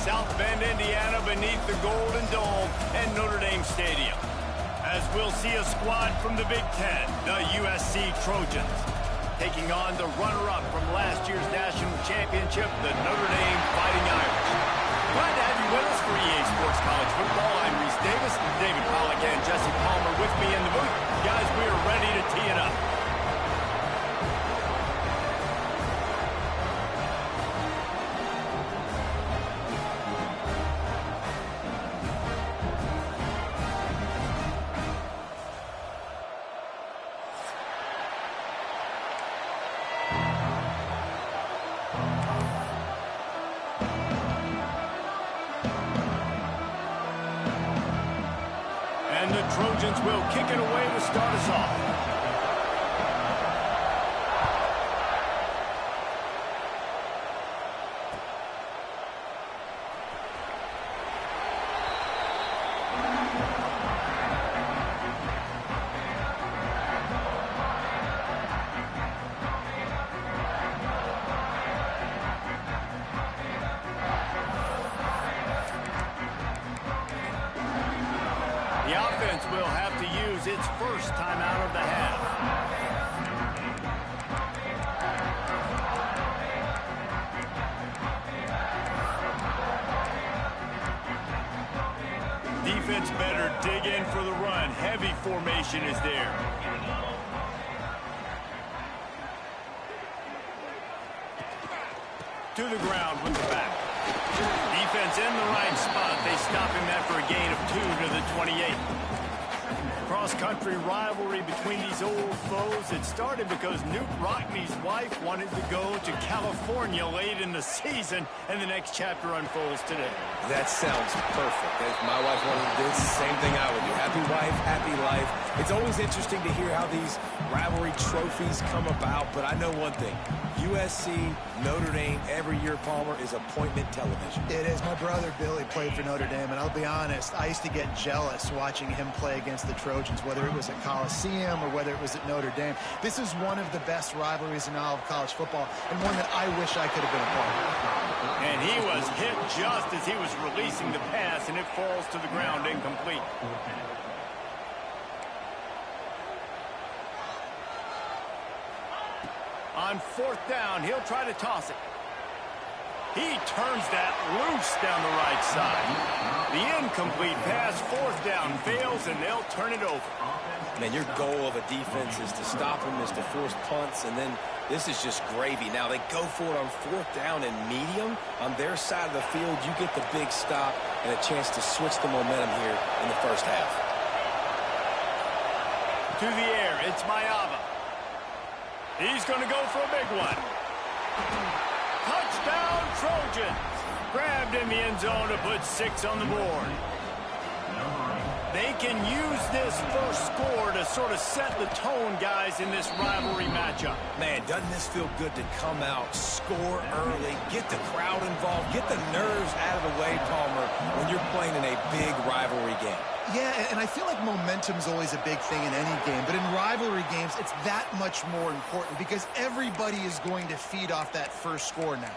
South Bend, Indiana, beneath the Golden Dome at Notre Dame Stadium. As we'll see a squad from the Big Ten, the USC Trojans, taking on the runner-up from last year's national championship, the Notre Dame Fighting Irish. Glad to have you with us for EA Sports College Football. I'm Reese Davis, David Pollack, and Jesse Palmer with me in the booth. Guys, we are ready to tee it up. And the Trojans will kick it away to start us off. The offense will have to use its first timeout of the half. Defense better dig in for the run. Heavy formation is there. To the ground with the back. Defense in the right spot. They stop him after a gain of 2 to the 28. Cross-country rivalry between these old foes. It started because Newt Rockne's wife wanted to go to California late in the season, and the next chapter unfolds today. That sounds perfect. If my wife wanted this, same thing I would do. Happy wife, happy life. It's always interesting to hear how these rivalry trophies come about, but I know one thing. USC, Notre Dame, every year, Palmer, is appointment television. It is. My brother Billy played for Notre Dame, and I'll be honest, I used to get jealous watching him play against the Trojans, whether it was at Coliseum or whether it was at Notre Dame. This is one of the best rivalries in all of college football, and one that I wish I could have been a part of. And he was hit just as he was releasing the pass, and it falls to the ground incomplete. On 4th down, he'll try to toss it. He turns that loose down the right side. The incomplete pass, 4th down, fails, and they'll turn it over. Man, your goal of a defense is to stop them, is to force punts, and then this is just gravy. Now, they go for it on 4th down and medium. On their side of the field, you get the big stop and a chance to switch the momentum here in the first half. To the air, it's Mayava. He's going to go for a big one. Touchdown, Trojans. Grabbed in the end zone to put 6 on the board. They can use this first score to sort of set the tone, guys, in this rivalry matchup. Man, doesn't this feel good to come out, score early, get the crowd involved, get the nerves out of the way, Palmer, when you're playing in a big rivalry game. Yeah, and I feel like momentum's always a big thing in any game, but in rivalry games, it's that much more important because everybody is going to feed off that first score now.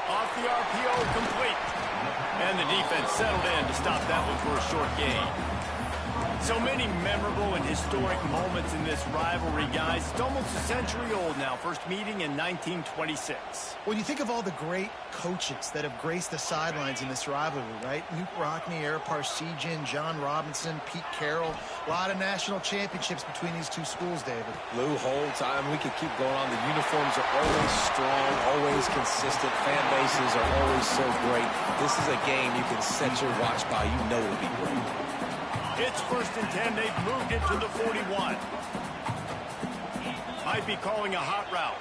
Off the RPO, complete. And the defense settled in to stop that one for a short gain. So many memorable and historic moments in this rivalry, guys. It's almost a century old now. First meeting in 1926. When you think of all the great coaches that have graced the sidelines in this rivalry, right? Newt Rockne, Yr.1 CFP, John Robinson, Pete Carroll. A lot of national championships between these two schools, David. Lou Holtz, we could keep going on. The uniforms are always strong, always consistent. Fan bases are always so great. This is a game you can set your watch by. You know it'll be great. It's 1st and 10. They've moved it to the 41. Might be calling a hot route.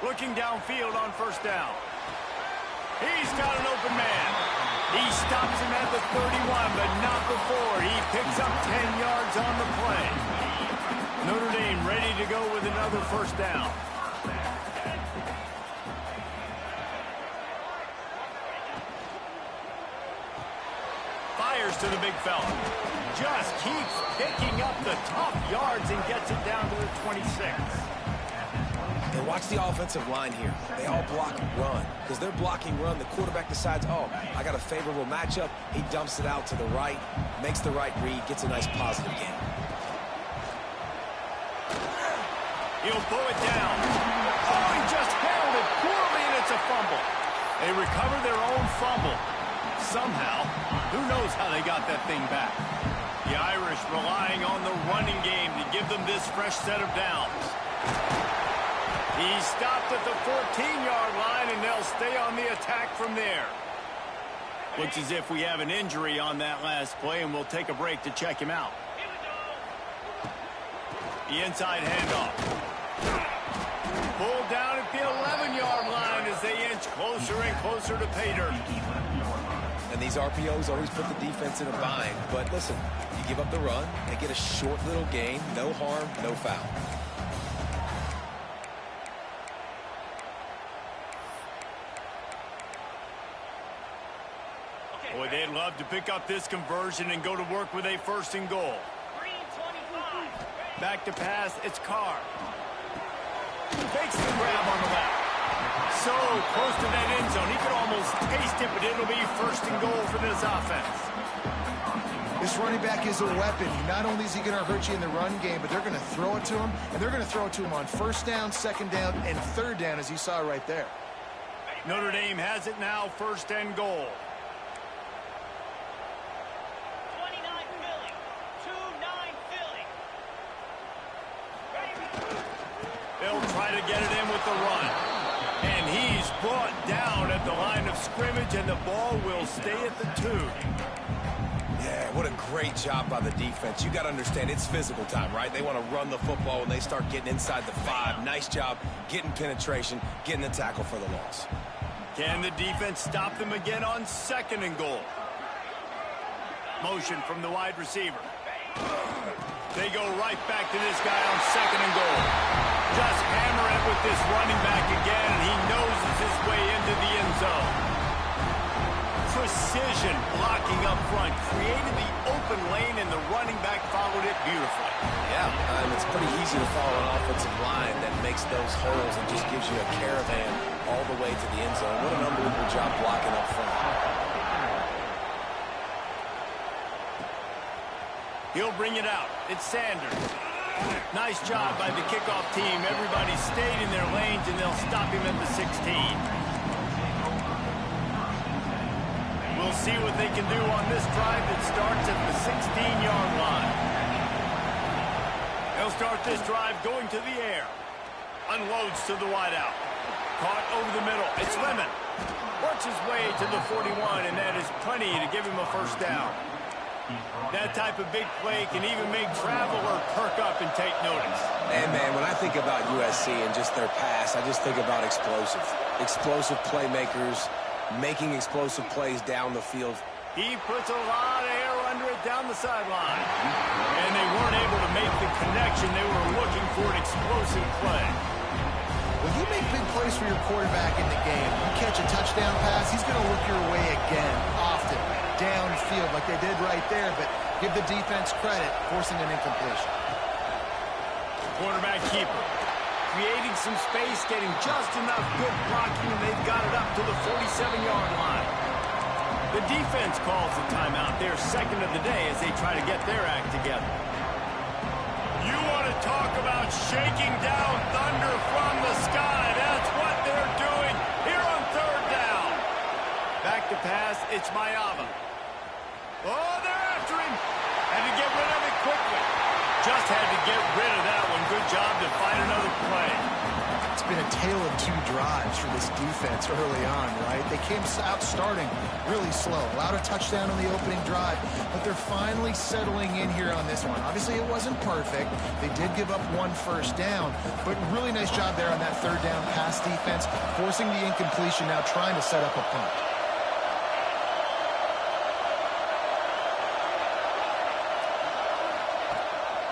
Looking downfield on 1st down. He's got an open man. He stops him at the 31, but not before. on the play. Notre Dame ready to go with another first down. Fires to the big fella. Just keeps picking up the tough yards and gets it down to the 26. And watch the offensive line here. They all block run. Because they're blocking run, the quarterback decides, oh, I got a favorable matchup. He dumps it out to the right, makes the right read, gets a nice positive gain. He'll pull it down. Oh, he just handled it poorly, and it's a fumble. They recover their own fumble. Somehow, who knows how they got that thing back. The Irish relying on the running game to give them this fresh set of downs. He stopped at the 14-yard line, and they'll stay on the attack from there. Looks as if we have an injury on that last play, and we'll take a break to check him out. The inside handoff. Pulled down at the 11-yard line as they inch closer and closer to pay dirt. And these RPOs always put the defense in a bind. But listen, you give up the run, they get a short little gain, no harm, no foul. Boy, they'd love to pick up this conversion and go to work with a first and goal. Back to pass, it's Carr. Fakes the grab on the left. So close to that end zone. He could almost taste it, but it'll be first and goal for this offense. This running back is a weapon. Not only is he going to hurt you in the run game, but they're going to throw it to him, and they're going to throw it to him on first down, second down, and third down, as you saw right there. Notre Dame has it now, first and goal. They'll try to get it in with the run. And he's brought down at the line of scrimmage, and the ball will stay at the 2. Yeah, what a great job by the defense. You got to understand, it's physical time, right? They want to run the football when they start getting inside the 5. Nice job getting penetration, getting the tackle for the loss. Can the defense stop them again on second and goal? Motion from the wide receiver. They go right back to this guy on second and goal. Just hammer it with this running back again, and he noses his way into the end zone. Precision blocking up front, created the open lane, and the running back followed it beautifully. Yeah, it's pretty easy to follow an offensive line that makes those holes and just gives you a caravan all the way to the end zone. What an unbelievable job blocking up front. He'll bring it out. It's Sanders. Nice job by the kickoff team. Everybody stayed in their lanes, and they'll stop him at the 16. We'll see what they can do on this drive that starts at the 16-yard line. They'll start this drive going to the air. Unloads to the wideout. Caught over the middle. It's Lemon. Works his way to the 41, and that is plenty to give him a first down. That type of big play can even make traveler perk up and take notice. And, man, when I think about USC and just their pass, I just think about explosive. Explosive playmakers, making explosive plays down the field. He puts a lot of air under it down the sideline. And they weren't able to make the connection. They were looking for an explosive play. When you make big plays for your quarterback in the game, you catch a touchdown pass, he's going to look your way again, often, downfield like they did right there, but give the defense credit, forcing an incompletion. Quarterback keeper. Creating some space, getting just enough good blocking, and they've got it up to the 47-yard line. The defense calls the timeout, their second of the day, as they try to get their act together. You want to talk about shaking down thunder from the sky. That's what they're doing here on third down. Back to pass, it's Mayava. Oh, they're after him. Had to get rid of it quickly. Just had to get rid of that one. Good job to find another play. It's been a tale of 2 drives for this defense early on, right? They came out starting really slow. Allowed a touchdown on the opening drive, but they're finally settling in here on this one. Obviously, it wasn't perfect. They did give up 1 first down, but really nice job there on that third down pass defense, forcing the incompletion, now trying to set up a punt.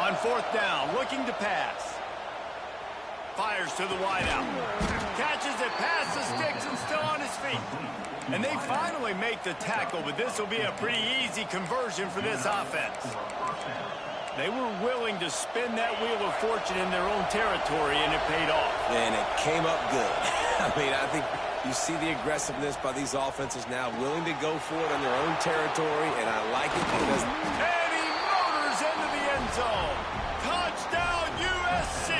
On 4th down, looking to pass. Fires to the wideout. Catches it past the sticks and still on his feet. And they finally make the tackle, but this will be a pretty easy conversion for this offense. They were willing to spin that wheel of fortune in their own territory, and it paid off. And it came up good. I mean, I think you see the aggressiveness by these offenses now, willing to go for it in their own territory, and I like it because... And he motors into the end zone. Touchdown, USC!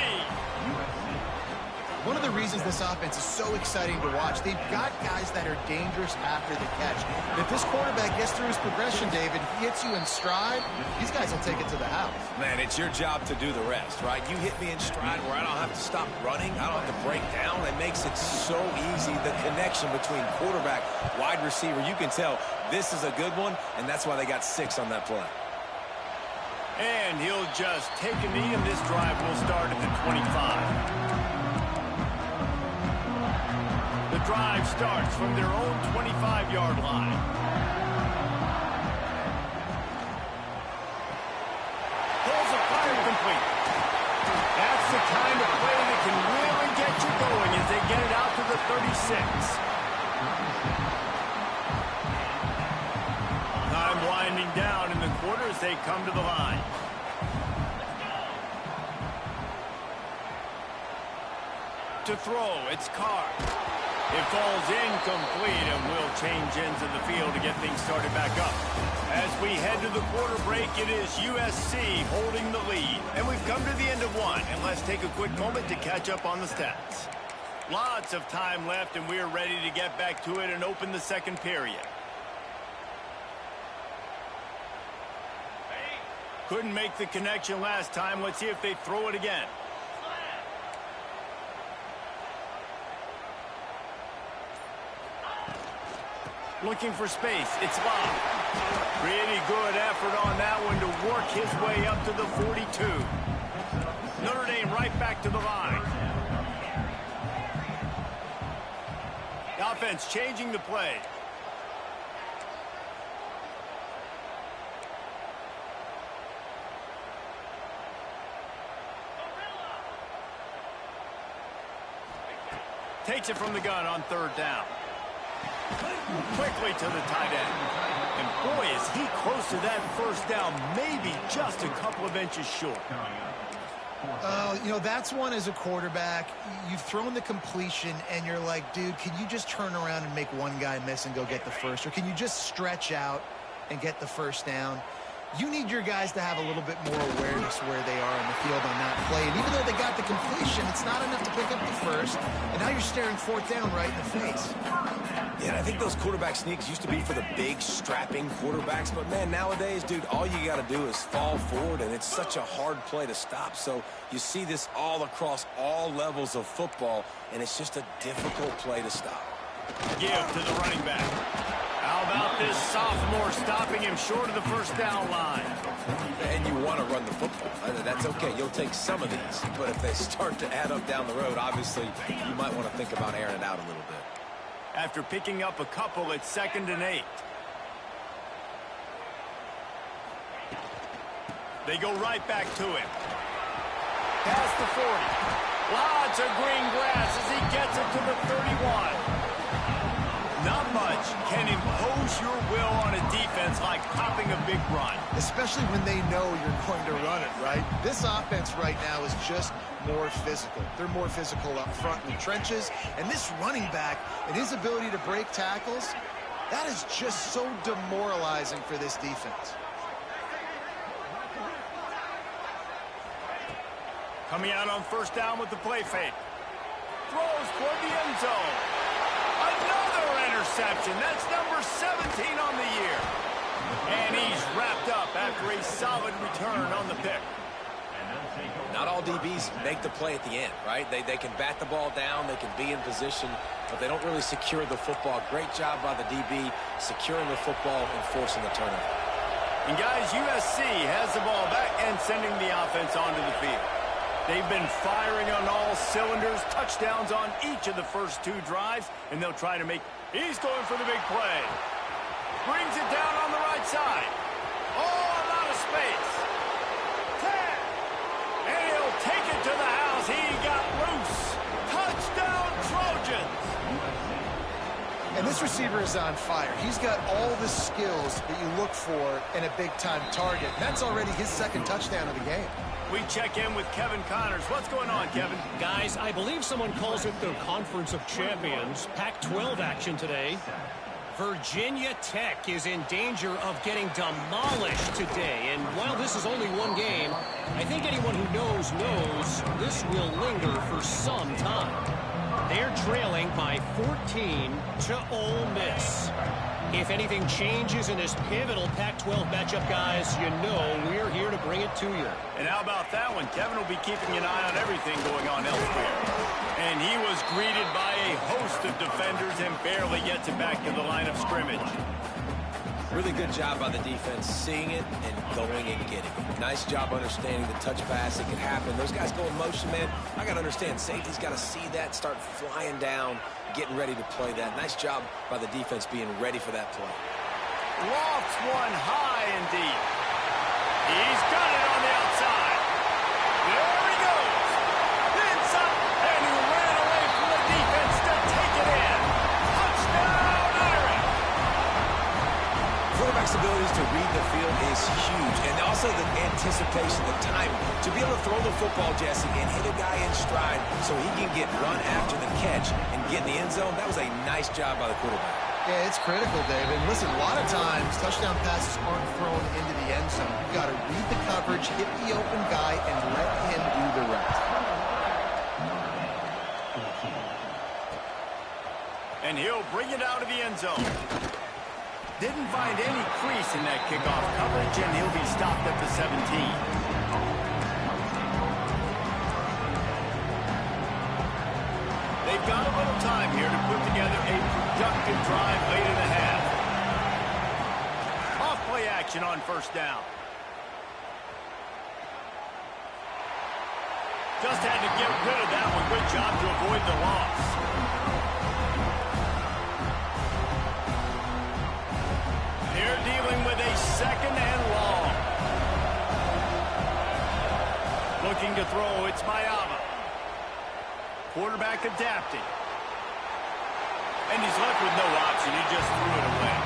One of the reasons this offense is so exciting to watch, they've got guys that are dangerous after the catch. And if this quarterback gets through his progression, David, he hits you in stride, these guys will take it to the house. Man, it's your job to do the rest, right? You hit me in stride where I don't have to stop running. I don't have to break down. It makes it so easy. The connection between quarterback, wide receiver, you can tell this is a good one, and that's why they got 6 on that play. And he'll just take a knee, and this drive will start at the 25. The drive starts from their own 25-yard line. Pulls a fire complete. That's the kind of play that can really get you going as they get it out to the 36. Time winding down in the quarter as they come to the line. To throw, it's Carr. It falls incomplete and will change ends of the field to get things started back up. As we head to the quarter break, it is USC holding the lead. And we've come to the end of one, and let's take a quick moment to catch up on the stats. Lots of time left, and we're ready to get back to it and open the second period. Couldn't make the connection last time. Let's see if they throw it again. Looking for space. It's locked. Pretty good effort on that one to work his way up to the 42. Notre Dame right back to the line. The offense changing the play. Takes it from the gun on 3rd down. Quickly to the tight end. And boy, is he close to that first down, maybe just a couple of inches short. You know, that's one as a quarterback. You've thrown the completion, and you're like, dude, can you just turn around and make one guy miss and go get the first? Or can you just stretch out and get the first down? You need your guys to have a little bit more awareness where they are on the field on that play. And even though they got the completion, it's not enough to pick up the first. And now you're staring 4th down right in the face. Yeah, and I think those quarterback sneaks used to be for the big, strapping quarterbacks. But, man, nowadays, dude, all you got to do is fall forward, and it's such a hard play to stop. So you see this all across all levels of football, and it's just a difficult play to stop. Give to the running back. How about this sophomore stopping him short of the first down line? And you want to run the football. That's okay. You'll take some of these. But if they start to add up down the road, obviously, you might want to think about airing it out a little bit. After picking up a couple, it's 2nd and 8. They go right back to him. Past the 40. Lots of green grass as he gets it to the 31. Not much can impose your will on a defense like popping a big run. Especially when they know you're going to run it, right? This offense right now is just more physical. They're more physical up front in the trenches. And this running back and his ability to break tackles, that is just so demoralizing for this defense. Coming out on 1st down with the play fake. Throws toward the end zone. Another interception. That's number 17 on the year. And he's wrapped up after a solid return on the pick. Not all DBs make the play at the end, right? They can bat the ball down, they can be in position, but they don't really secure the football. Great job by the DB securing the football and forcing the turnover. And guys, USC has the ball back and sending the offense onto the field. They've been firing on all cylinders, touchdowns on each of the first 2 drives, and they'll try to make... He's going for the big play. Brings it down on the right side. Oh, a lot of space. 10. This receiver is on fire. He's got all the skills that you look for in a big-time target. That's already his second touchdown of the game. We check in with Kevin Connors. What's going on, Kevin? Guys, I believe someone calls it the Conference of Champions. Pac-12 action today. Virginia Tech is in danger of getting demolished today. And while this is only one game, I think anyone who knows this will linger for some time. They're trailing by 14 to Ole Miss. If anything changes in this pivotal Pac-12 matchup, guys, you know we're here to bring it to you. And how about that one? Kevin will be keeping an eye on everything going on elsewhere. And he was greeted by a host of defenders and barely gets it back to the line of scrimmage. Really good job by the defense, seeing it and going and getting it. Nice job understanding the touch pass. It could happen. Those guys go in motion, man. I got to understand, safety's got to see that, start flying down, getting ready to play that. Nice job by the defense being ready for that play. Lofts one high and deep. He's got it on the outside. There he goes. Inside, and he ran away from the defense to take it in. Touchdown, Irish. Quarterback's abilities to read the field is huge, and also the anticipation, the timing. To be able to throw the football, Jesse, and hit a guy in stride so he can get run after the catch and get in the end zone, that was a nice job by the quarterback. Yeah, it's critical, David. Listen, a lot of times, touchdown passes aren't thrown into the end zone. You've got to read the coverage, hit the open guy, and let him do the rest. And he'll bring it out of the end zone. Didn't find any crease in that kickoff coverage, and he'll be stopped at the 17. They've got a little time here to put together a productive drive late in the half. Off play action on first down. Just had to get rid of that one. Good job to avoid the loss. They're dealing with a second and long. Looking to throw, it's Mayava. Quarterback adapting. And he's left with no option. He just threw it away.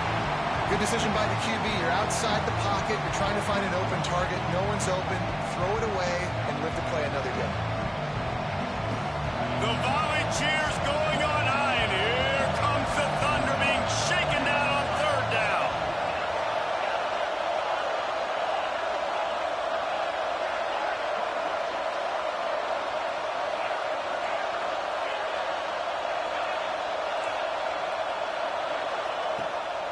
Good decision by the QB. You're outside the pocket. You're trying to find an open target. No one's open. Throw it away and live to play another day. The volley cheers going on high. And here comes the Thunder being shaken down on third down.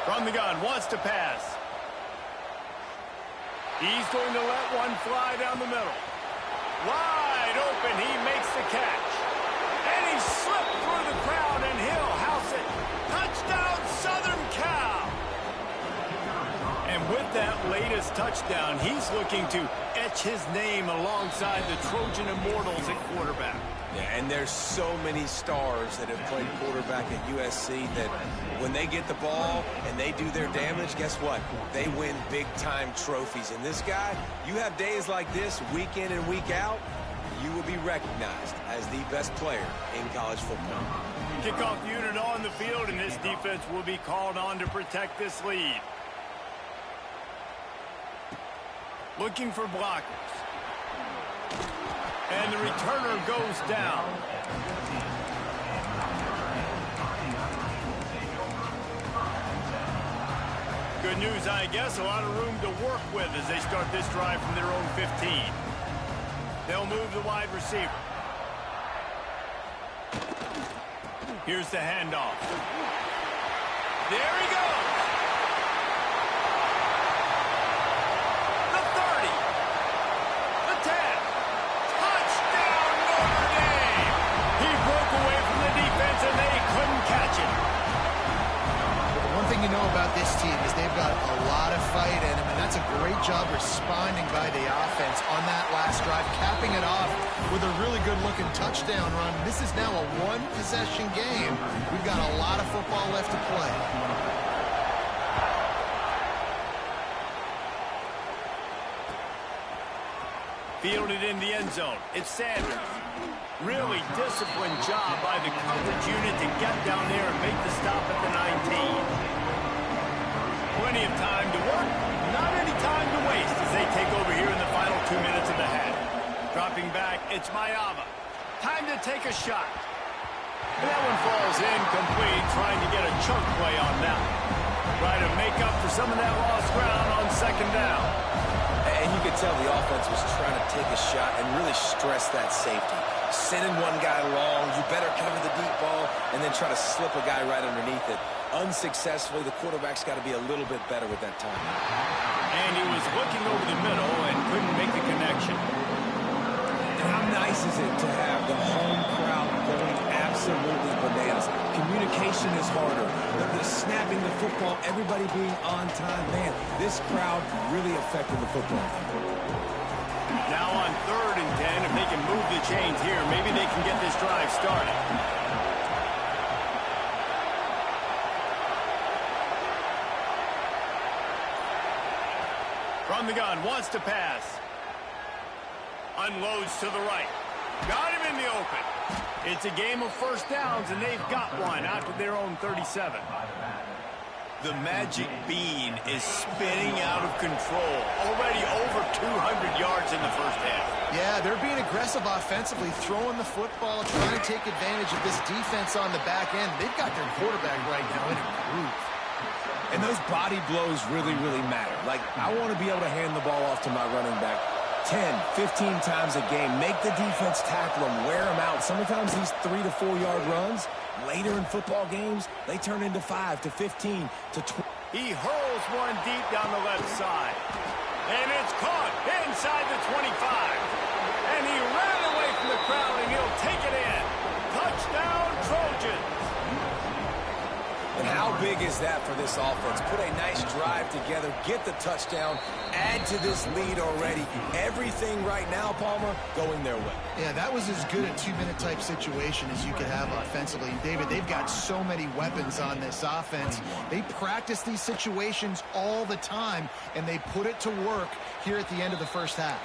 From the gun, wants to pass. He's going to let one fly down the middle. Wide open, he makes the catch. And he slipped through the crowd, and he'll house it. Touchdown, Southern Cal! And with that latest touchdown, he's looking to etch his name alongside the Trojan Immortals at quarterback. Yeah, and there's so many stars that have played quarterback at USC that when they get the ball and they do their damage, guess what? They win big-time trophies. And this guy, you have days like this, week in and week out, you will be recognized as the best player in college football. Kickoff unit on the field, and this defense will be called on to protect this lead. Looking for blockers. And the returner goes down. Good news, I guess. A lot of room to work with as they start this drive from their own 15. They'll move the wide receiver. Here's the handoff. There he goes. The 30. The 10. Touchdown, Notre Dame. He broke away from the defense, and they couldn't catch him. One thing you know about this team is they've got a lot of fight in them, and that's a great job responding by the offense on that last drive, capping it off with a really good-looking touchdown run. This is now a one-possession game. We've got a lot of football left to play. Fielded in the end zone. It's Sanders. Really disciplined job by the coverage unit to get down there and make the stop at the 19. Plenty of time to work, not any time to waste as they take over here in the final 2 minutes of the half. Dropping back, it's Mayava. Time to take a shot. And that one falls incomplete, trying to get a chunk play on that. Try to make up for some of that lost ground on second down. And you could tell the offense was trying to take a shot and really stress that safety. Sending one guy long, you better cover the deep ball, and then try to slip a guy right underneath it. Unsuccessfully, the quarterback's got to be a little bit better with that time. And he was looking over the middle and couldn't make the connection. And how nice is it to have the home crowd going absolutely bananas? Communication is harder. The snapping the football, everybody being on time. Man, this crowd really affected the football. Now on 3rd and 10, if they can move the chains here, maybe they can get this drive started. From the gun, wants to pass. Unloads to the right. Got him in the open. It's a game of first downs, and they've got one out to their own 37. The magic bean is spinning out of control. Already over 200 yards in the first half. Yeah, they're being aggressive offensively, throwing the football, trying to take advantage of this defense on the back end. They've got their quarterback right now in a groove. And those body blows really, really matter. Like, I want to be able to hand the ball off to my running back 10, 15 times a game. Make the defense tackle him, wear him out. Sometimes these 3 to 4 yard runs, later in football games, they turn into 5 to 15 to 20. He hurls one deep down the left side. And it's caught inside the 25. And he ran away from the crowd, and he'll take it in. Touchdown, Trojans. And how big is that for this offense? Put a nice drive together, get the touchdown, add to this lead already. Everything right now, Palmer, going their way. Yeah, that was as good a 2-minute type situation as you could have offensively. David, they've got so many weapons on this offense. They practice these situations all the time, and they put it to work here at the end of the first half.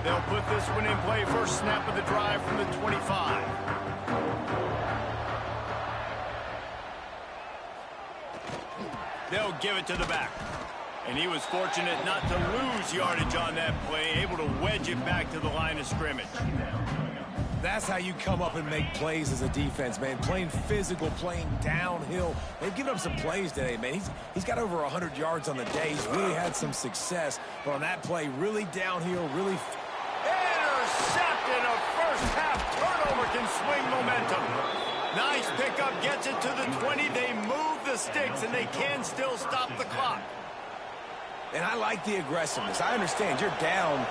They'll put this one in play. First snap of the drive from the 25. They'll give it to the back. And he was fortunate not to lose yardage on that play, able to wedge it back to the line of scrimmage. That's how you come up and make plays as a defense, man. Playing physical, playing downhill. They've given up some plays today, man. He's got over 100 yards on the day. He's really had some success. But on that play, really downhill, really... Intercepted. A first-half turnover can swing momentum. Nice pickup, gets it to the 20. They move the sticks, and they can still stop the clock. And I like the aggressiveness. I understand you're down,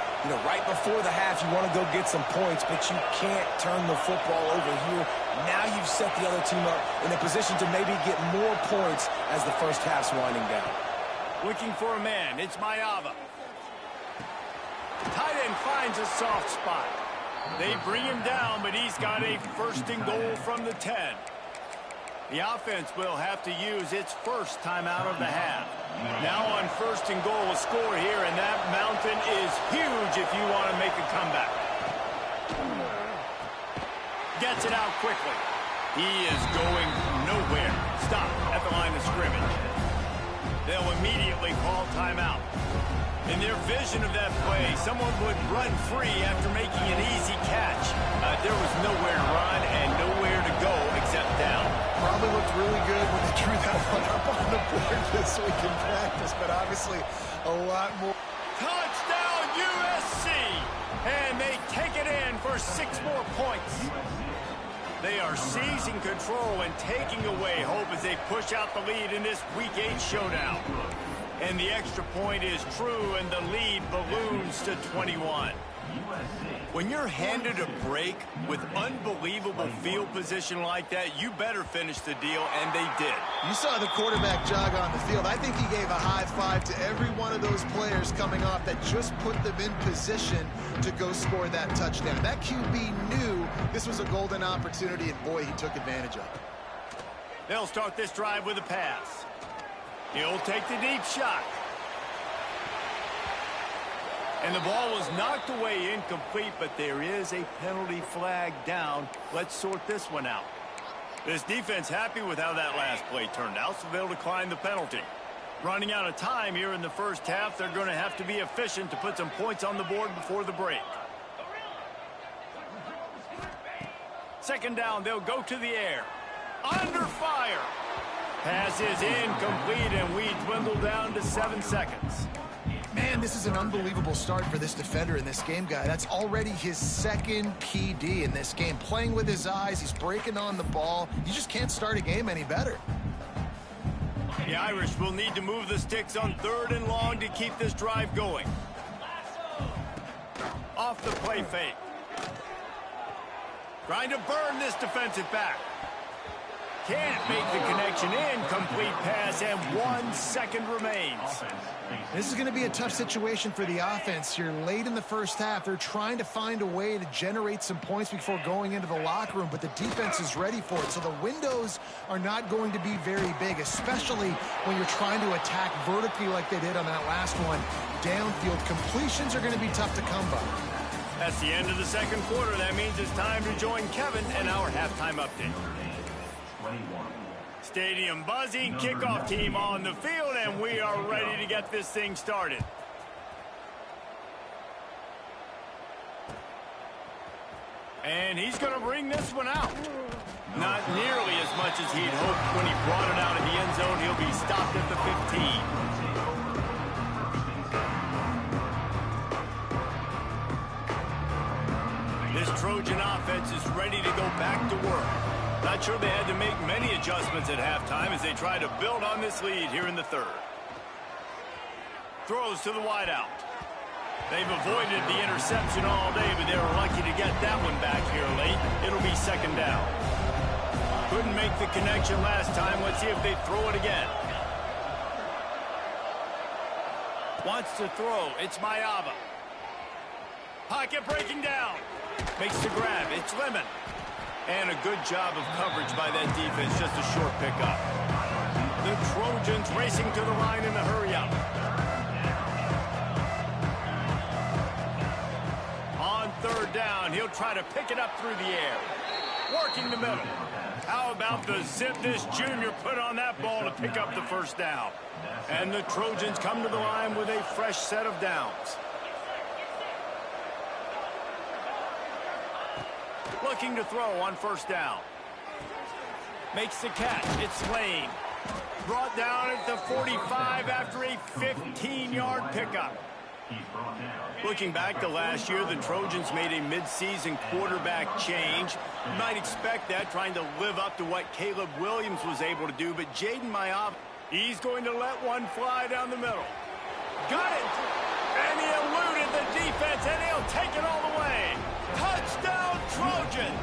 right before the half. You want to go get some points, but you can't turn the football over here. Now you've set the other team up in a position to maybe get more points as the first half's winding down. Looking for a man. It's Mayava. Tight end finds a soft spot. They bring him down, but he's got a first and goal from the 10. The offense will have to use its first timeout of the half. Now on first and goal, a score here, and that mountain is huge if you want to make a comeback. Gets it out quickly. He is going nowhere. Stop at the line of scrimmage. They'll immediately call timeout. In their vision of that play, someone would run free after making an easy catch. There was nowhere to run and nowhere to go except down. Probably looked really good when they drew that one up on the board this week in practice, but obviously a lot more. Touchdown USC! And they take it in for 6 more points. They are seizing control and taking away hope as they push out the lead in this Week 8 showdown. And the extra point is true, and the lead balloons to 21. When you're handed a break with unbelievable field position like that, you better finish the deal, and they did. You saw the quarterback jog on the field. I think he gave a high five to every one of those players coming off that just put them in position to go score that touchdown. That QB knew this was a golden opportunity, and boy, he took advantage of it. They'll start this drive with a pass. He'll take the deep shot. And the ball was knocked away incomplete, but there is a penalty flag down. Let's sort this one out. This defense happy with how that last play turned out, so they'll decline the penalty. Running out of time here in the first half, they're going to have to be efficient to put some points on the board before the break. Second down, they'll go to the air. Under fire. Pass is incomplete, and we dwindle down to 7 seconds. Man, this is an unbelievable start for this defender in this game, guy. That's already his second PD in this game. Playing with his eyes, he's breaking on the ball. You just can't start a game any better. The Irish will need to move the sticks on 3rd and long to keep this drive going. Off the play fake. Trying to burn this defensive back. Can't make the connection. Incomplete pass, and 1 second remains. This is going to be a tough situation for the offense here. Late in the first half, they're trying to find a way to generate some points before going into the locker room, but the defense is ready for it. So the windows are not going to be very big, especially when you're trying to attack vertically like they did on that last one. Downfield completions are going to be tough to come by. That's the end of the second quarter. That means it's time to join Kevin and our halftime update. Stadium buzzing, kickoff team on the field, and we are ready to get this thing started. And he's going to bring this one out. Not nearly as much as he'd hoped when he brought it out of the end zone. He'll be stopped at the 15. This Trojan offense is ready to go back to work. Not sure they had to make many adjustments at halftime as they try to build on this lead here in the 3rd. Throws to the wideout. They've avoided the interception all day, but they were lucky to get that one back here late. It'll be 2nd down. Couldn't make the connection last time. Let's see if they throw it again. Wants to throw. It's Mayava. Pocket breaking down. Makes the grab. It's Lemon. And a good job of coverage by that defense. Just a short pickup. The Trojans racing to the line in the hurry-up. On 3rd down, he'll try to pick it up through the air. Working the middle. How about the zip this junior put on that ball to pick up the 1st down? And the Trojans come to the line with a fresh set of downs. Looking to throw on 1st down. Makes the catch. It's Lane. Brought down at the 45 after a 15-yard pickup. Looking back to last year, the Trojans made a midseason quarterback change. You might expect that, trying to live up to what Caleb Williams was able to do, but Jaden Mayava, he's going to let one fly down the middle. Got it! And he eluded the defense, and he'll take it all the way. Touchdown, Trojans!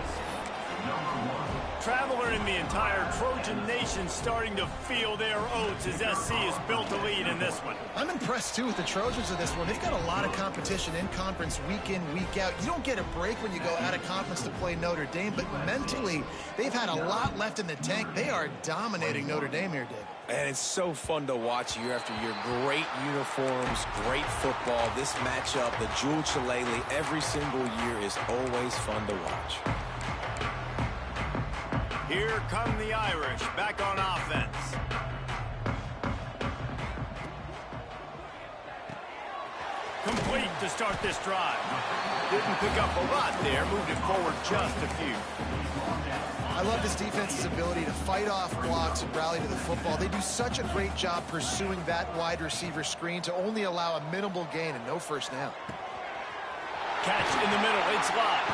Traveler in the entire Trojan nation starting to feel their oats as SC has built a lead in this one. I'm impressed, too, with the Trojans of this one. They've got a lot of competition in conference week in, week out. You don't get a break when you go out of conference to play Notre Dame, but mentally, they've had a lot left in the tank. They are dominating Notre Dame here, Dave. And it's so fun to watch year after year. Great uniforms, great football. This matchup, the Jewel Shillelagh, every single year is always fun to watch. Here come the Irish back on offense. Complete to start this drive. Didn't pick up a lot there, moved it forward just a few. I love this defense's ability to fight off blocks and rally to the football. They do such a great job pursuing that wide receiver screen to only allow a minimal gain and no 1st down. Catch in the middle, it's live.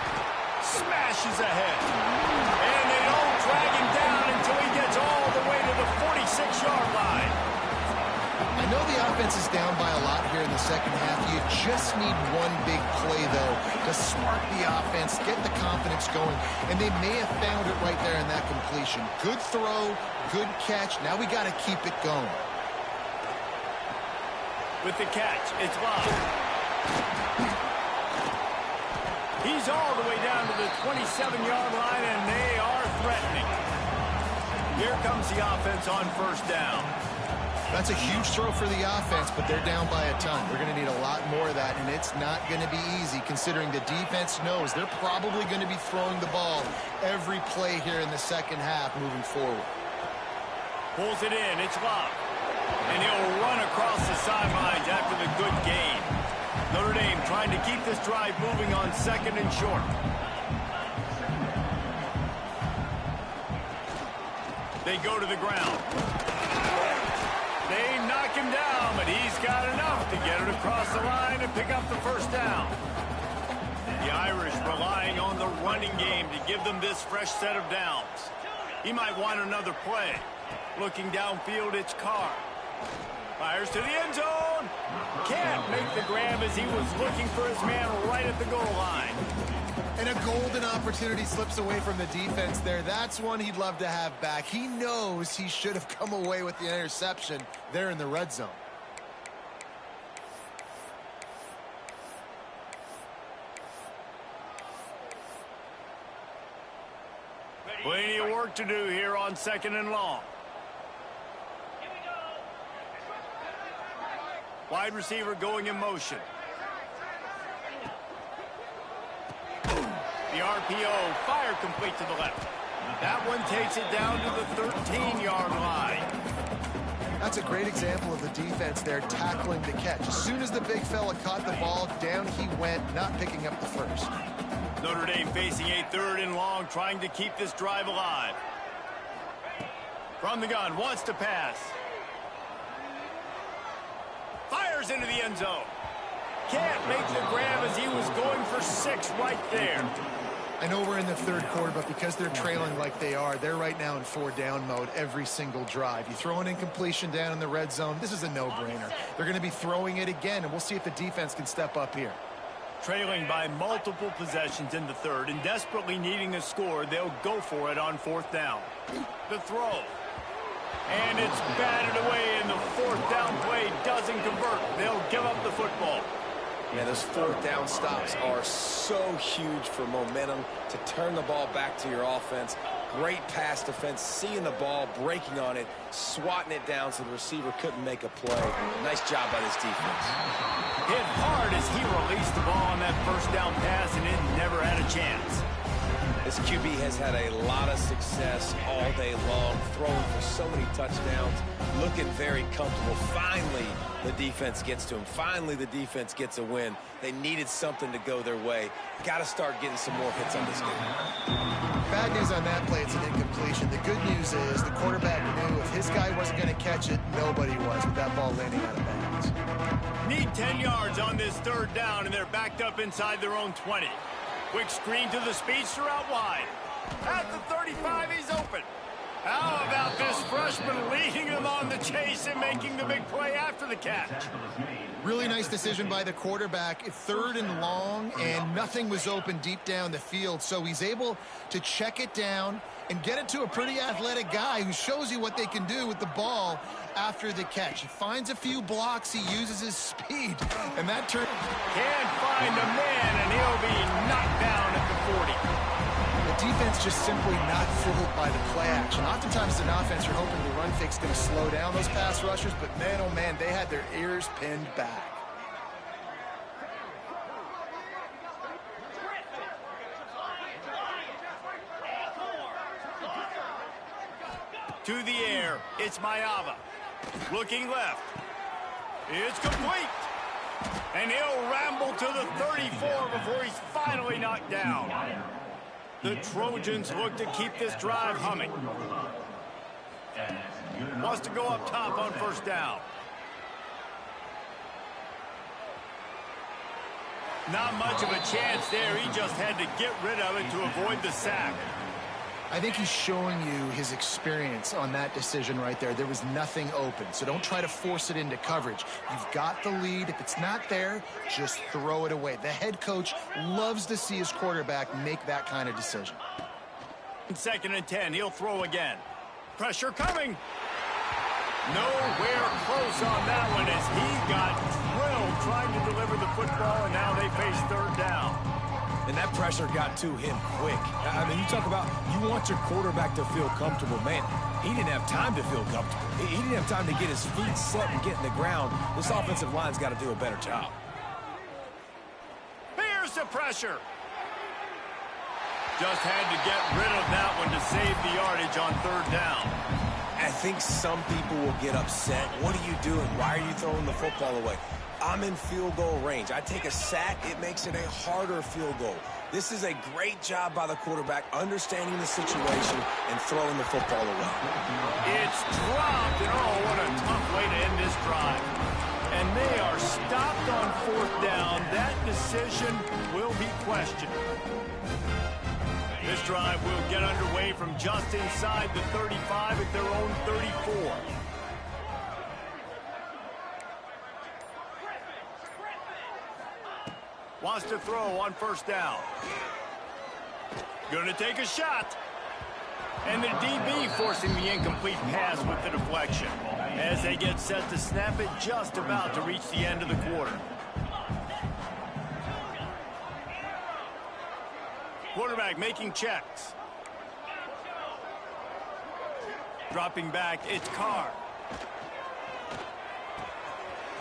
Smashes ahead. And they don't drag him down until he gets all the way to the 46-yard line. I know the offense is down by a lot here in the second half. You just need one big play, though, to spark the offense, get the confidence going, and they may have found it right there in that completion. Good throw, good catch. Now we got to keep it going. With the catch, it's live. He's all the way down to the 27-yard line, and they are threatening. Here comes the offense on 1st down. That's a huge throw for the offense, but they're down by a ton. They're going to need a lot more of that, and it's not going to be easy considering the defense knows they're probably going to be throwing the ball every play here in the second half moving forward. Pulls it in. It's Love. And he'll run across the sidelines after the good gain. Notre Dame trying to keep this drive moving on 2nd and short. They go to the ground. They knock him down, but he's got enough to get it across the line and pick up the first down. The Irish relying on the running game to give them this fresh set of downs. He might want another play. Looking downfield, it's Carr. Fires to the end zone. Can't make the grab as he was looking for his man right at the goal line. And a golden opportunity slips away from the defense there. That's one he'd love to have back. He knows he should have come away with the interception there in the red zone. Plenty of work to do here on 2nd and long. Wide receiver going in motion. The RPO, fire complete to the left. That one takes it down to the 13-yard line. That's a great example of the defense there tackling the catch. As soon as the big fella caught the ball, down he went, not picking up the first. Notre Dame facing a 3rd and long, trying to keep this drive alive. From the gun, wants to pass. Fires into the end zone. Can't make the grab as he was going for 6 right there. I know we're in the 3rd quarter, but because they're trailing like they are, they're right now in 4-down mode every single drive. You throw an incompletion down in the red zone, this is a no-brainer. They're going to be throwing it again, and we'll see if the defense can step up here. Trailing by multiple possessions in the 3rd and desperately needing a score, they'll go for it on 4th down. The throw. And it's batted away, and the 4th down play doesn't convert. They'll give up the football. Yeah, those 4th down stops are so huge for momentum to turn the ball back to your offense. Great pass defense, seeing the ball, breaking on it, swatting it down so the receiver couldn't make a play. Nice job by this defense. Hit hard as he released the ball on that 1st down pass, and it never had a chance. This QB has had a lot of success all day long, throwing for so many touchdowns, looking very comfortable. Finally, the defense gets to him. Finally, the defense gets a win. They needed something to go their way. Got to start getting some more hits on this game. Bad news on that play, it's an incompletion. The good news is the quarterback knew if his guy wasn't going to catch it, nobody was with that ball landing out of bounds. Need 10 yards on this 3rd down, and they're backed up inside their own 20. Quick screen to the speedster out wide. At the 35, he's open. How about this freshman leading him on the chase and making the big play after the catch? Really nice decision by the quarterback. 3rd and long, and nothing was open deep down the field, so he's able to check it down and get it to a pretty athletic guy who shows you what they can do with the ball after the catch. He finds a few blocks, he uses his speed, and that turn... Can't find a man, and he'll be knocked down at the 40. The defense just simply not fooled by the play action. Oftentimes as an offense, you're hoping the run fake's going to slow down those pass rushers, but man, oh man, they had their ears pinned back. To the air, it's Mayava. Looking left. It's complete. And he'll ramble to the 34 before he's finally knocked down. The Trojans look to keep this drive humming. Wants to go up top on 1st down. Not much of a chance there. He just had to get rid of it to avoid the sack. I think he's showing you his experience on that decision right there. There was nothing open, so don't try to force it into coverage. You've got the lead. If it's not there, just throw it away. The head coach loves to see his quarterback make that kind of decision. 2nd and 10, he'll throw again. Pressure coming. Nowhere close on that one as he got drilled trying to deliver the football, and now they face 3rd down. and that pressure got to him quick. I mean, you talk about you want your quarterback to feel comfortable. Man, he didn't have time to feel comfortable. He didn't have time to get his feet set and get in the ground. This offensive line's got to do a better job. Here's the pressure. Just had to get rid of that one to save the yardage on 3rd down. I think some people will get upset. What are you doing? Why are you throwing the football away? I'm in field goal range. I take a sack, it makes it a harder field goal. This is a great job by the quarterback, understanding the situation and throwing the football away. It's dropped, and oh, what a tough way to end this drive. And they are stopped on 4th down. That decision will be questioned. This drive will get underway from just inside the 35 at their own 34. Wants to throw on 1st down. Going to take a shot. And the DB forcing the incomplete pass with the deflection. As they get set to snap it, just about to reach the end of the quarter. Quarterback making checks. Dropping back, it's Carr.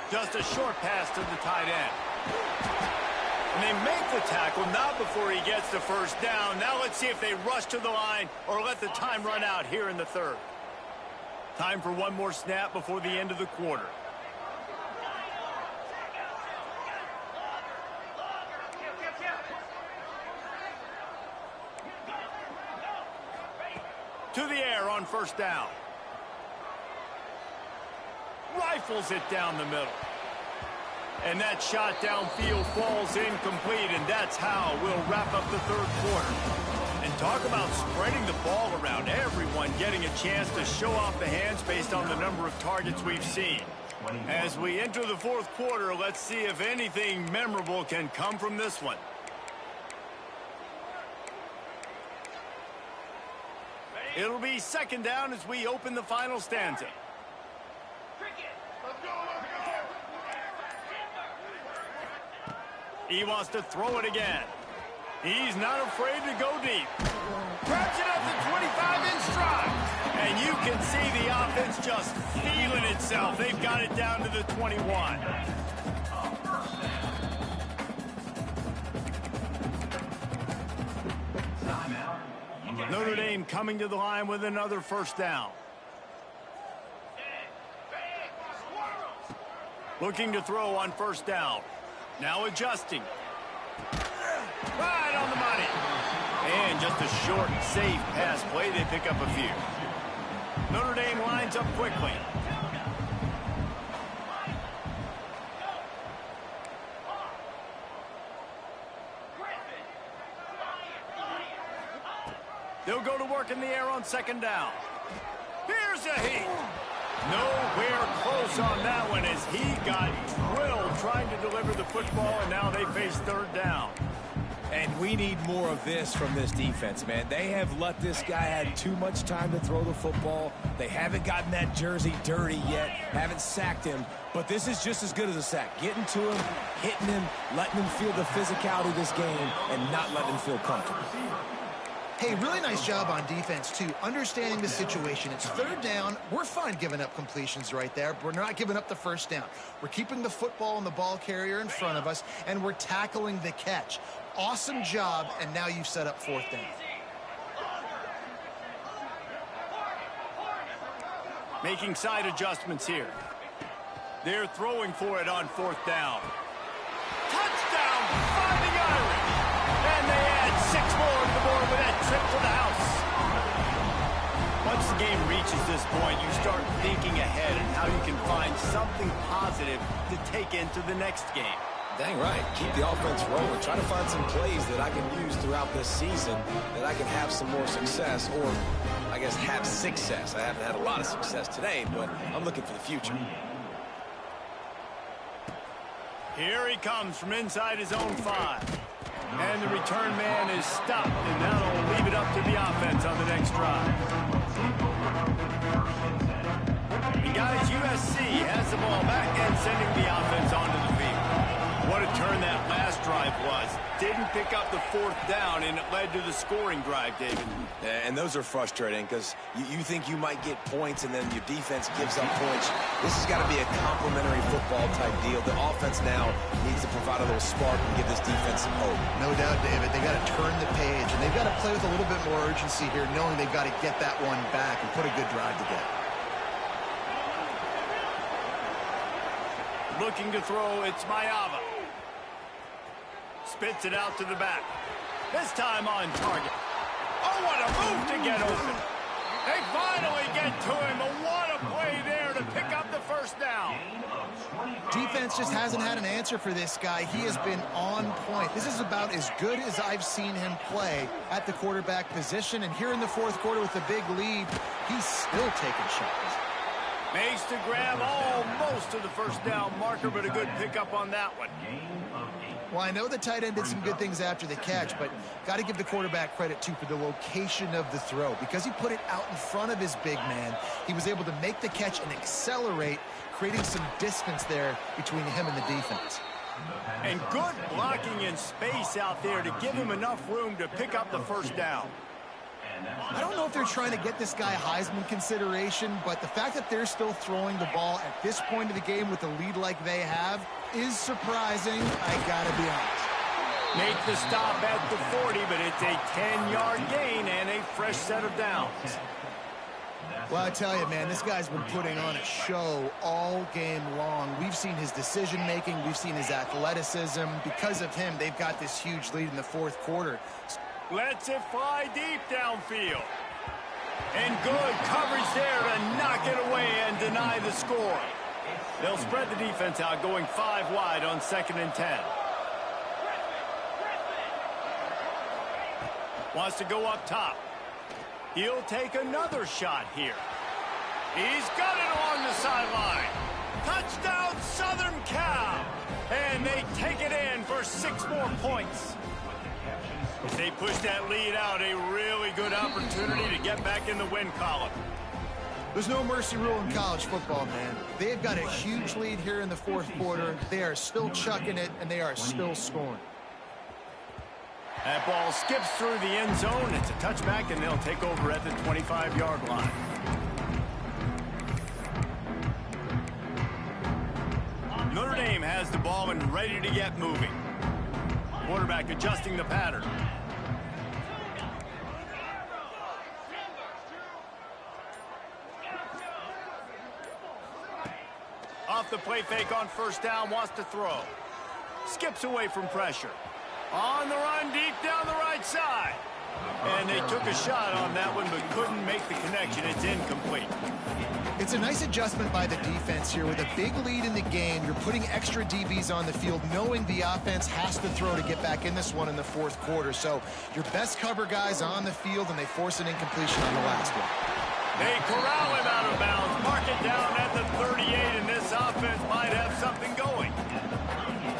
Just a short pass to the tight end. And they make the tackle, not before he gets the 1st down. Now let's see if they rush to the line or let the time run out here in the 3rd. Time for one more snap before the end of the quarter. To the air on 1st down. Rifles it down the middle. And that shot downfield falls incomplete, and that's how we'll wrap up the 3rd quarter. And talk about spreading the ball around, everyone getting a chance to show off the hands based on the number of targets we've seen. As we enter the 4th quarter, let's see if anything memorable can come from this one. It'll be 2nd down as we open the final stanza. He wants to throw it again. He's not afraid to go deep. Grabs it at the 25 in stride. And you can see the offense just feeling itself. They've got it down to the 21. Notre Dame coming to the line with another 1st down. Looking to throw on 1st down. Now adjusting. Right on the money. And just a short, safe pass play. They pick up a few. Notre Dame lines up quickly. They'll go to work in the air on 2nd down. Here's a heat. Nowhere close on that one as he got drilled trying to deliver the football, and now they face 3rd down. And we need more of this from this defense, man. They have let this guy have too much time to throw the football. They haven't gotten that jersey dirty yet, haven't sacked him. But this is just as good as a sack. Getting to him, hitting him, letting him feel the physicality of this game, and not letting him feel comfortable. Hey, really nice job on defense, too. Understanding the situation. It's 3rd down. We're fine giving up completions right there. We're not giving up the 1st down. We're keeping the football and the ball carrier in front of us, and we're tackling the catch. Awesome job, and now you've set up 4th down. Making side adjustments here. They're throwing for it on 4th down. Touchdown by the Irish. And they add 6 more to the board with that trip to the house. Once the game reaches this point, you start thinking ahead and how you can find something positive to take into the next game. Dang right. Keep the offense rolling. Try to find some plays that I can use throughout this season that I can have some more success, or I guess have success. I haven't had a lot of success today, but I'm looking for the future. Here he comes from inside his own 5. And the return man is stopped, and that'll leave it up to the offense on the next drive. And guys, USC has the ball back and sending the offense onto the field. What a turn that last drive was. didn't pick up the 4th down, and it led to the scoring drive, David. And those are frustrating because you think you might get points, and then your defense gives up points. This has got to be a complementary football-type deal. The offense now needs to provide a little spark and give this defense some hope. No doubt, David. They got to turn the page, and they've got to play with a little bit more urgency here, knowing they've got to get that one back and put a good drive together. Looking to throw, it's Mayava. Spits it out to the back. This time on target. Oh, what a move to get open. They finally get to him, but what a play there to pick up the 1st down. Defense just hasn't had an answer for this guy. He has been on point. This is about as good as I've seen him play at the quarterback position. And here in the 4th quarter with a big lead, he's still taking shots. Makes the grab almost to the 1st down marker, but a good pickup on that one. Well, I know the tight end did some good things after the catch, but got to give the quarterback credit, too, for the location of the throw. Because he put it out in front of his big man, he was able to make the catch and accelerate, creating some distance there between him and the defense. And good blocking in space out there to give him enough room to pick up the 1st down. I don't know if they're trying to get this guy Heisman consideration, but the fact that they're still throwing the ball at this point of the game with a lead like they have is surprising, I gotta be honest. Make the stop at the 40, but it's a 10-yard gain and a fresh set of downs. Well, I tell you, man, this guy's been putting on a show all game long. We've seen his decision-making. We've seen his athleticism. Because of him, they've got this huge lead in the 4th quarter. Lets it fly deep downfield. And good coverage there to knock it away and deny the score. They'll spread the defense out, going 5 wide on 2nd and 10. Wants to go up top. He'll take another shot here. He's got it along the sideline. Touchdown, Southern Cal. And they take it in for 6 more points. They push that lead out, a really good opportunity to get back in the win column. There's no mercy rule in college football, man. They've got a huge lead here in the 4th quarter. They are still chucking it, and they are still scoring. That ball skips through the end zone. It's a touchback, and they'll take over at the 25-yard line. Notre Dame has the ball and ready to get moving. Quarterback adjusting the pattern. Off the play fake on 1st down, wants to throw. Skips away from pressure. On the run, deep down the right side. And they took a shot on that one, but couldn't make the connection. It's incomplete. It's a nice adjustment by the defense here. With a big lead in the game, you're putting extra DBs on the field, knowing the offense has to throw to get back in this one in the 4th quarter. So your best cover guys on the field, and they force an incompletion on the last one. They corral him out of bounds, mark it down at the 38, and this offense might have something going.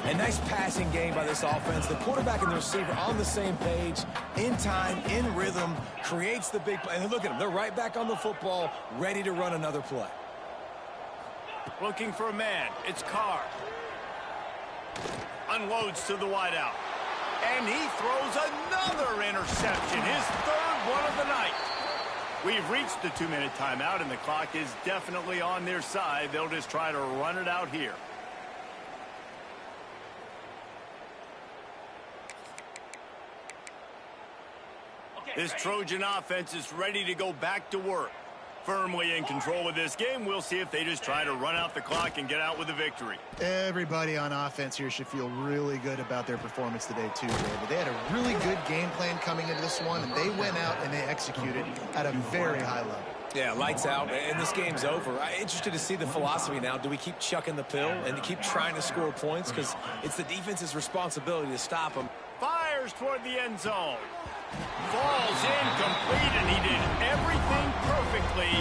A nice passing game by this offense. The quarterback and the receiver on the same page, in time, in rhythm, creates the big play. And look at them. They're right back on the football, ready to run another play. Looking for a man. It's Carr. Unloads to the wideout. And he throws another interception, his 3rd one of the night. We've reached the 2-minute timeout, and the clock is definitely on their side. They'll just try to run it out here. This Trojan offense is ready to go back to work. Firmly in control of this game. We'll see if they just try to run out the clock and get out with a victory. Everybody on offense here should feel really good about their performance today, too, David. They had a really good game plan coming into this one, and they went out and they executed at a very high level. Yeah, lights out, and this game's over. I'm interested to see the philosophy now. Do we keep chucking the pill and keep trying to score points? Because it's the defense's responsibility to stop them. Fires toward the end zone. Falls incomplete, and he did everything perfectly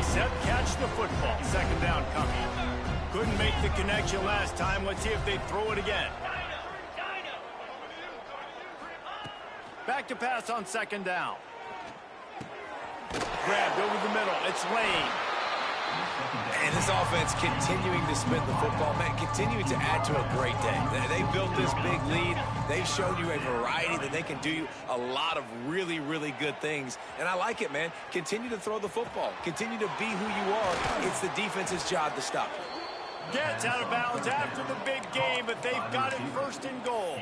except catch the football. 2nd down coming. Couldn't make the connection last time. Let's see if they throw it again. Back to pass on 2nd down. Grabbed over the middle. It's Lane. And this offense continuing to spin the football, man, continuing to add to a great day. They built this big lead. They've shown you a variety that they can do a lot of really, really good things. And I like it, man. Continue to throw the football. Continue to be who you are. It's the defense's job to stop it. Gets out of bounds after the big game, but they've got it first and goal.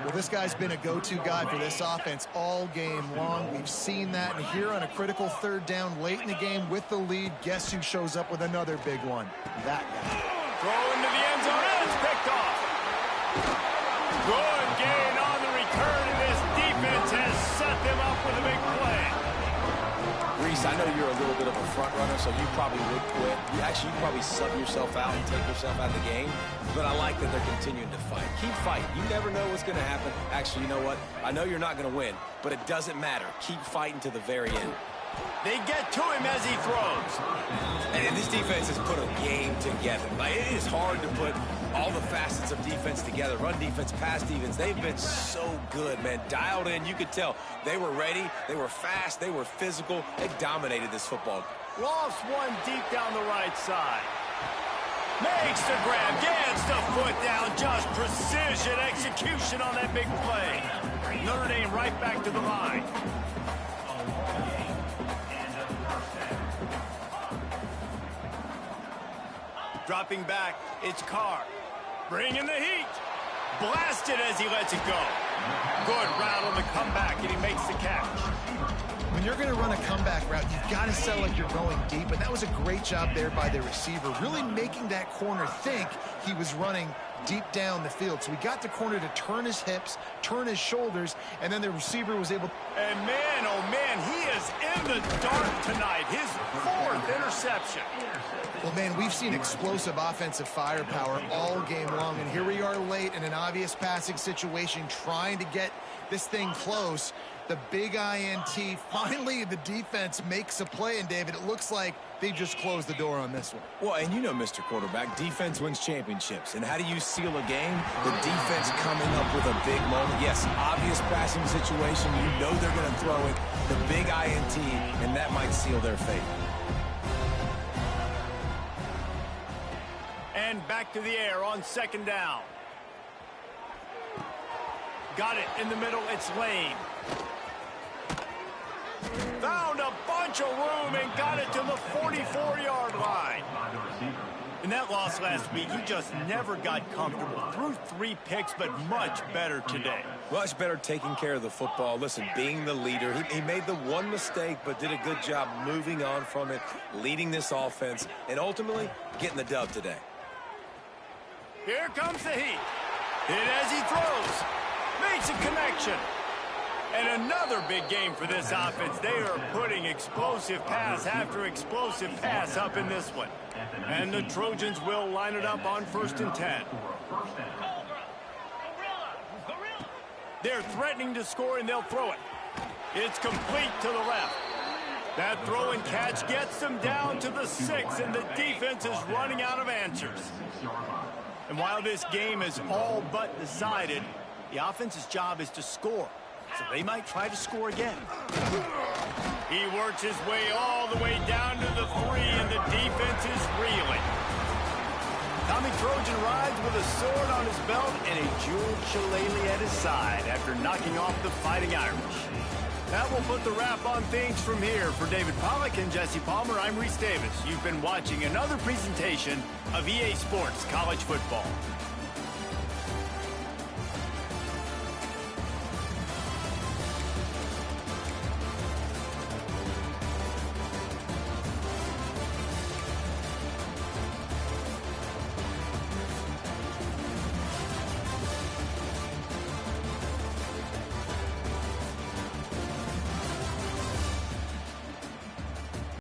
Well, this guy's been a go-to guy for this offense all game long. We've seen that, and here on a critical third down late in the game with the lead, guess who shows up with another big one? That guy. Throw into the end zone, and it's picked off. Good gain on the return, and this defense has set them up with a big play. Reese, I know you're a little bit of a front runner, so you probably would quit. You'd probably sub yourself out and take yourself out of the game. But I like that they're continuing to fight. Keep fighting. You never know what's going to happen. Actually, you know what? I know you're not going to win, but it doesn't matter. Keep fighting to the very end. They get to him as he throws. And this defense has put a game together. Like, it is hard to put all the facets of defense together. Run defense, pass defense. They've been so good, man. Dialed in. You could tell they were ready. They were fast. They were physical. They dominated this football. Lost one deep down the right side. Makes the grab. Gets the foot down. Just precision execution on that big play. Notre Dame right back to the line. Dropping back, it's Carr. Bringing the heat. Blasted as he lets it go. Good route on the comeback, and he makes the catch. When you're going to run a comeback route, you've got to sell like you're going deep, and that was a great job there by the receiver, really making that corner think he was running deep down the field. So he got the corner to turn his hips, turn his shoulders, and then the receiver was able. And man, oh man, he is in the dark tonight. His 4th interception. Well, man, we've seen explosive offensive firepower all game long, and here we are late in an obvious passing situation trying to get this thing close. The big INT, finally the defense makes a play, and David, it looks like they just closed the door on this one. Well, and you know, Mr. Quarterback, defense wins championships. And how do you seal a game? The defense coming up with a big moment. Yes, obvious passing situation. You know they're going to throw it. The big INT, and that might seal their fate. And back to the air on 2nd down. Got it in the middle. It's Lane. Found a bunch of room and got it to the 44-yard line. In that loss last week, he just never got comfortable. Threw 3 picks, but much better today. Much better taking care of the football. Listen, being the leader, he made the one mistake, but did a good job moving on from it, leading this offense, and ultimately getting the dub today. Here comes the heat. Hit as he throws. Makes a connection. And another big game for this offense. They are putting explosive pass after explosive pass up in this one. And the Trojans will line it up on 1st and 10. They're threatening to score, and they'll throw it. It's complete to the left. That throw and catch gets them down to the 6, and the defense is running out of answers. And while this game is all but decided, the offense's job is to score. So they might try to score again. He works his way all the way down to the 3, and the defense is reeling. Tommy Trojan rides with a sword on his belt and a jeweled shillelagh at his side after knocking off the Fighting Irish. That will put the wrap on things from here. For David Pollack and Jesse Palmer, I'm Reese Davis. You've been watching another presentation of EA Sports College Football.